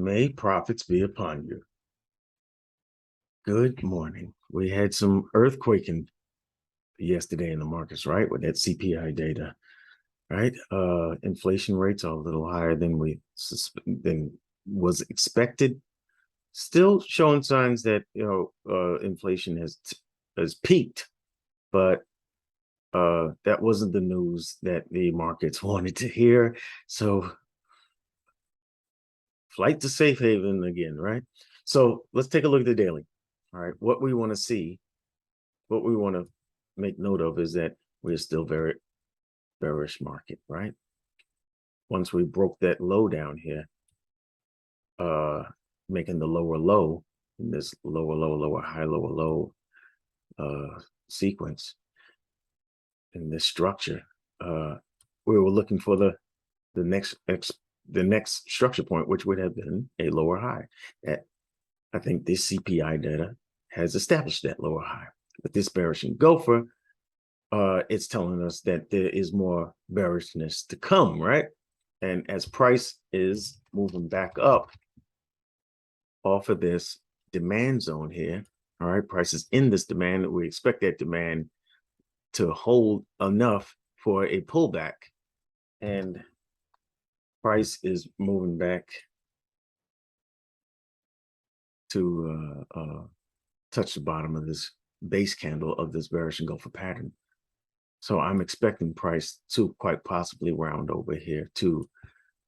May profits be upon you. Good morning. We had some earthquaking yesterday in the markets, right? With that CPI data, right? Inflation rates are a little higher than was expected. Still showing signs that inflation has peaked, but that wasn't the news that the markets wanted to hear. So flight to safe haven again, right? So let's take a look at the daily. All right, what we want to make note of is that we're still very bearish market, right? Once we broke that low down here, making the lower low in this lower low, lower high, lower low sequence in this structure, we were looking for the next structure point, which would have been a lower high. That I think this CPI data has established that lower high. But this bearish engulfer, it's telling us that there is more bearishness to come, right? And as price is moving back up off of this demand zone here, all right, price is in this demand. We expect that demand to hold enough for a pullback, and price is moving back to touch the bottom of this base candle of this bearish engulfer pattern. So I'm expecting price to quite possibly round over here to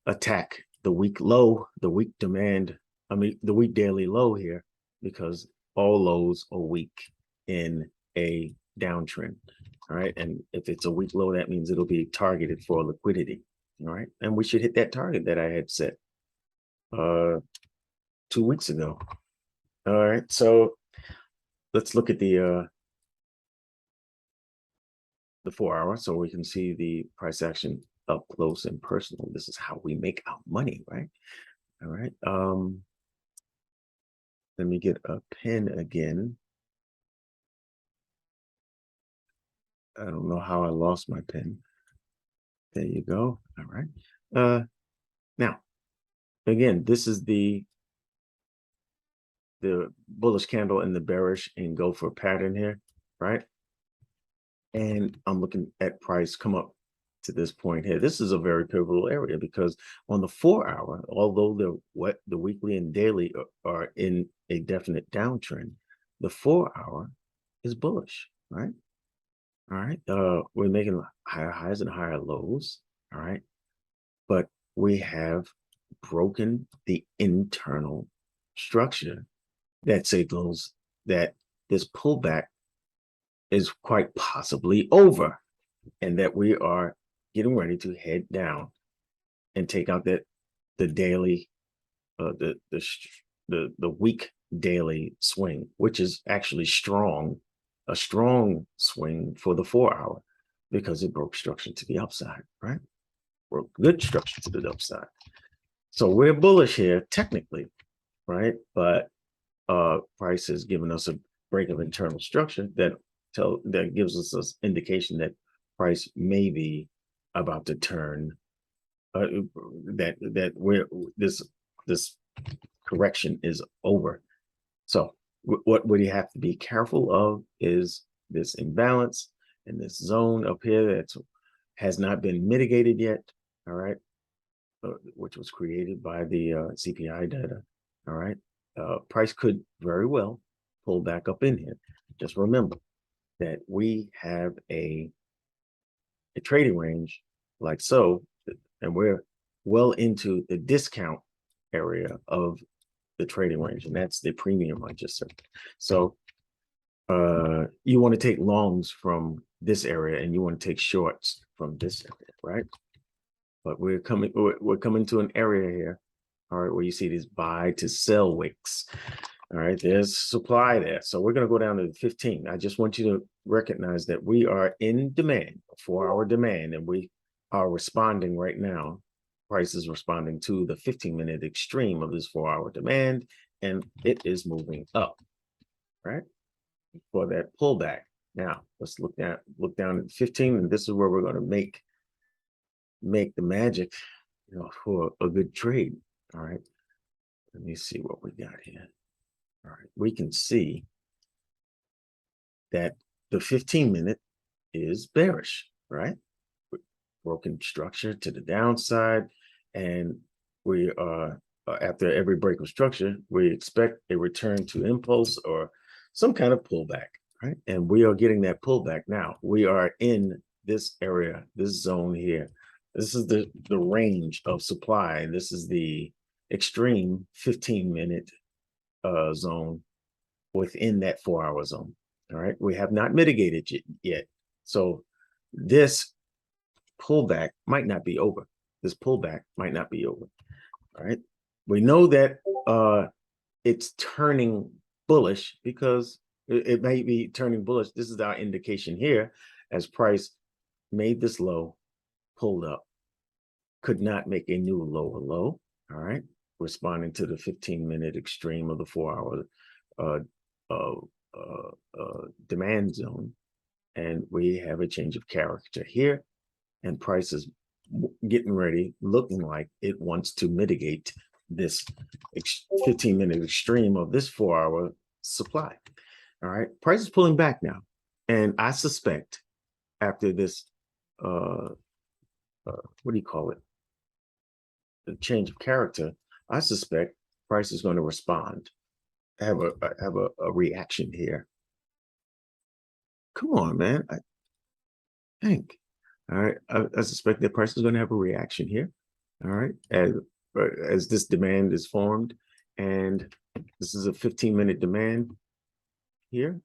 attack the week low, the week demand, the week daily low here, because all lows are weak in a downtrend. All right. And if it's a weak low, that means it'll be targeted for liquidity. All right. And we should hit that target that I had set 2 weeks ago. All right. So let's look at the 4 hour so we can see the price action up close and personal. This is how we make our money, right? All right. Let me get a pen again. I don't know how I lost my pen. There you go. All right. Now, again, this is the bullish candle and the bearish engulfer pattern here, right? And I'm looking at price come up to this point here. This is a very pivotal area because on the 4 hour, although the weekly and daily are in a definite downtrend, the 4 hour is bullish, right? All right. We're making higher highs and higher lows. All right. But we have broken the internal structure that signals that this pullback is quite possibly over and that we are getting ready to head down and take out the daily, the week daily swing, which is actually a strong swing for the 4 hour because it broke structure to the upside, right? Broke good structure to the upside. So we're bullish here technically, right? But price has given us a break of internal structure that gives us this indication that price may be about to turn, that this correction is over. So what would you have to be careful of is this imbalance in this zone up here that has not been mitigated yet, all right, which was created by the CPI data, all right. Price could very well pull back up in here. Just remember that we have a trading range like so, and we're well into the discount area of the trading range, and that's the premium I just said. So you want to take longs from this area and you want to take shorts from this area, right? But we're coming to an area here, all right, where you see these buy to sell wicks. All right, there's supply there. So we're going to go down to 15. I just want you to recognize that we are in demand, 4 hour demand, and we are responding right now. Price is responding to the 15-minute extreme of this 4 hour demand, and it is moving up, right, for that pullback. Now let's look down at 15, and this is where we're going to make the magic, for a good trade. All right. Let me see what we got here. All right, we can see that the 15-minute is bearish, right? Broken structure to the downside, and we are after every break of structure, we expect a return to impulse or some kind of pullback, right? And we are getting that pullback now. We are in this area, this zone here. This is the range of supply. This is the extreme 15-minute zone within that 4-hour zone. All right, we have not mitigated yet. So this pullback might not be over. This pullback might not be over. All right, we know that it's turning bullish because it may be turning bullish. This is our indication here as price made this low, pulled up, could not make a new lower low. All right, responding to the 15-minute extreme of the 4-hour demand zone, and we have a change of character here, and price is getting ready, looking like it wants to mitigate this 15-minute extreme of this 4-hour supply. All right, price is pulling back now, and I suspect after this what do you call it, the change of character, I suspect price is going to respond, have a reaction here. Come on, man. I think. All right. I suspect that price is going to have a reaction here. All right. As this demand is formed, and this is a 15-minute demand here.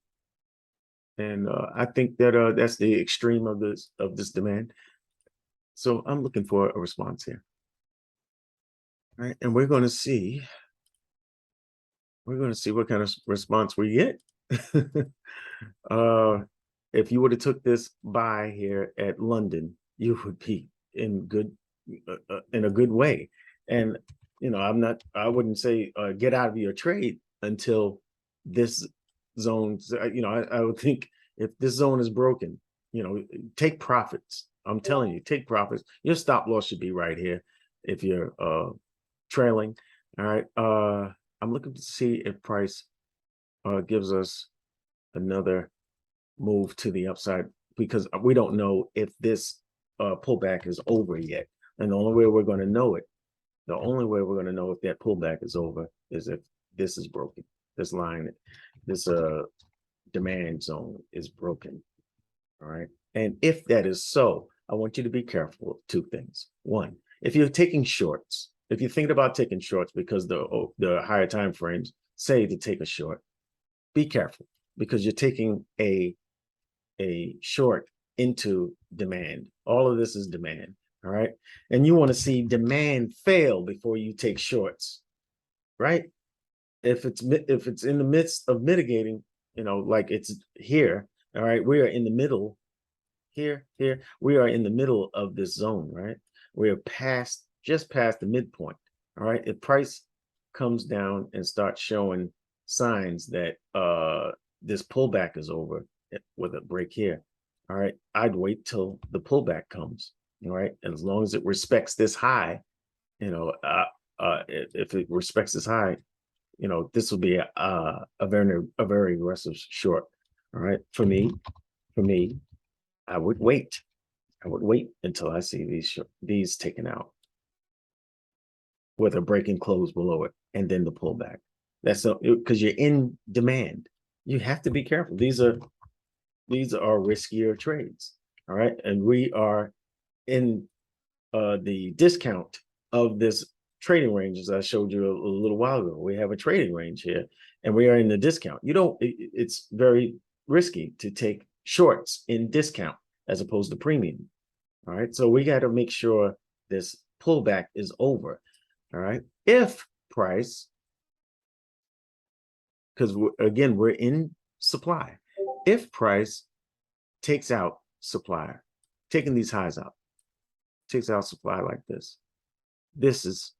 And I think that that's the extreme of this demand. So I'm looking for a response here. All right. And we're going to see what kind of response we get. If you would have took this buy here at London, you would be in a good way. And I wouldn't say get out of your trade until this zone. I would think if this zone is broken, take profits. I'm telling you, take profits. Your stop loss should be right here if you're trailing. All right. I'm looking to see if price gives us another move to the upside, because we don't know if this pullback is over yet. And the only way we're going to know if that pullback is over is if this is broken. This line, this demand zone is broken. All right. And if that is so, I want you to be careful of two things. One, if you're taking shorts, if you're thinking about taking shorts because the higher time frames say to take a short, be careful, because you're taking a short into demand. All of this is demand. All right. And you want to see demand fail before you take shorts, right? If it's in the midst of mitigating, like it's here. All right. We are in the middle here. We are in the middle of this zone, right? We are just past the midpoint. All right. If price comes down and starts showing signs that this pullback is over with a break here, all right, I'd wait till the pullback comes. All right. And as long as it respects this high, if it respects this high, this will be a very aggressive short. All right. For me, I would wait. Until I see these taken out with a break and close below it, and then the pullback. That's because you're in demand. You have to be careful. These are riskier trades. All right. And we are in the discount of this trading range, as I showed you a little while ago. We have a trading range here, and we are in the discount. It's very risky to take shorts in discount as opposed to premium. All right. So we got to make sure this pullback is over. All right. If price, because again, we're in supply. If price takes out supply, taking these highs out, takes out supply like this, this is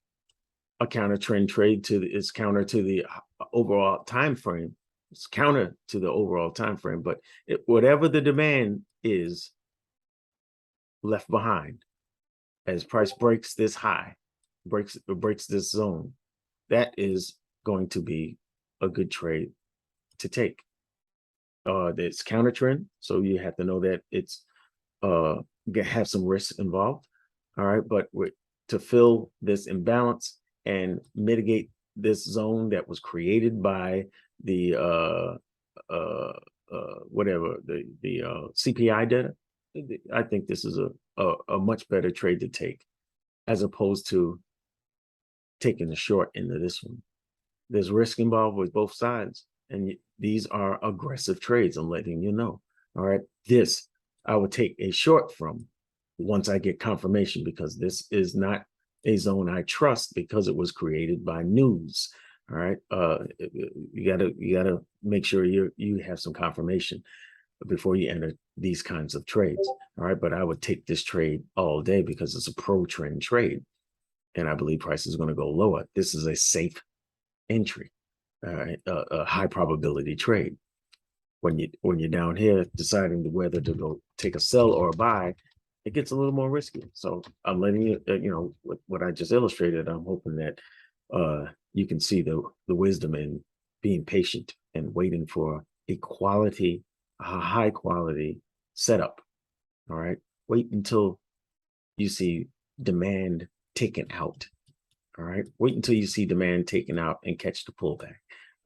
a counter trend trade it's counter to the overall time frame. It's counter to the overall time frame, but whatever the demand is left behind as price breaks this high, breaks this zone, that is going to be a good trade to take. It's counter trend, so you have to know that it's have some risks involved. All right, but to fill this imbalance and mitigate this zone that was created by the whatever the CPI data, I think this is a much better trade to take as opposed to taking the short into this one. There's risk involved with both sides, and these are aggressive trades. I'm letting you know. All right, this I would take a short from once I get confirmation, because this is not a zone I trust because it was created by news. All right, you gotta make sure you have some confirmation before you enter these kinds of trades. All right, but I would take this trade all day because it's a pro trend trade, and I believe price is going to go lower. This is a safe entry, a high probability trade. When you're down here deciding whether to go take a sell or a buy, it gets a little more risky. So I'm letting you, you know, what I just illustrated. I'm hoping that you can see the wisdom in being patient and waiting for a high quality setup. All right, wait until you see demand taken out. All right, wait until you see demand taken out and catch the pullback.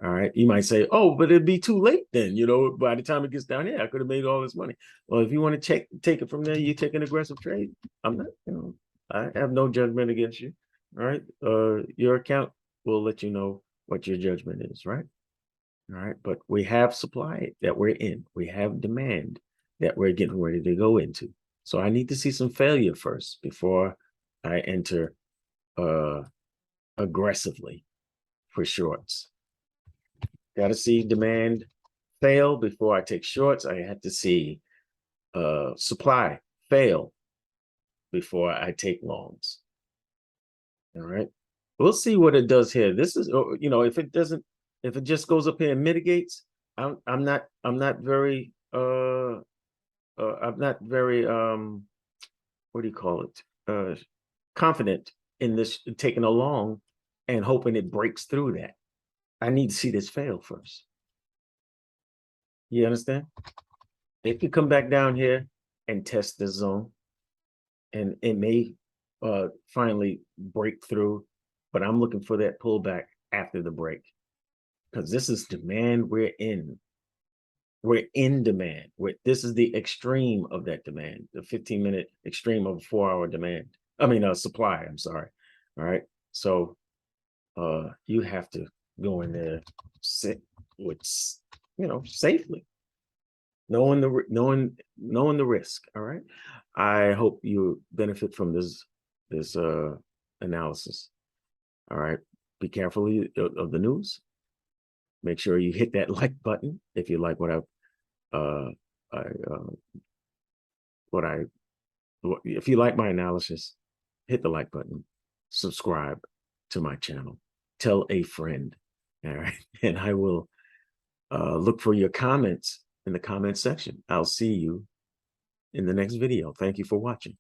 All right, you might say, oh, but it'd be too late then, you know, by the time it gets down here, I could have made all this money. Well, if you want to take it from there, you take an aggressive trade. I'm not, you know, I have no judgment against you. All right, your account will let you know what your judgment is, right? All right, but we have supply that we're in. We have demand that we're getting ready to go into. So I need to see some failure first before I enter aggressively for shorts. Got to see demand fail before I take shorts. I have to see supply fail before I take longs. All right, we'll see what it does here. This is, you know, if it just goes up here and mitigates, I'm not very what do you call it, confident in this taking a long and hoping it breaks through that. I need to see this fail first. You understand? It could come back down here and test this zone, and it may finally break through, but I'm looking for that pullback after the break, because this is demand we're in. We're in demand. This is the extreme of that demand, the 15-minute extreme of a 4-hour demand. I mean, supply, I'm sorry. All right. So you have to go in there, sit with, you know, safely, knowing the risk. All right. I hope you benefit from this analysis. All right. Be careful of the news. Make sure you hit that like button if you like if you like my analysis. Hit the like button. Subscribe to my channel. Tell a friend. All right, and I will look for your comments in the comment section. I'll see you in the next video. Thank you for watching.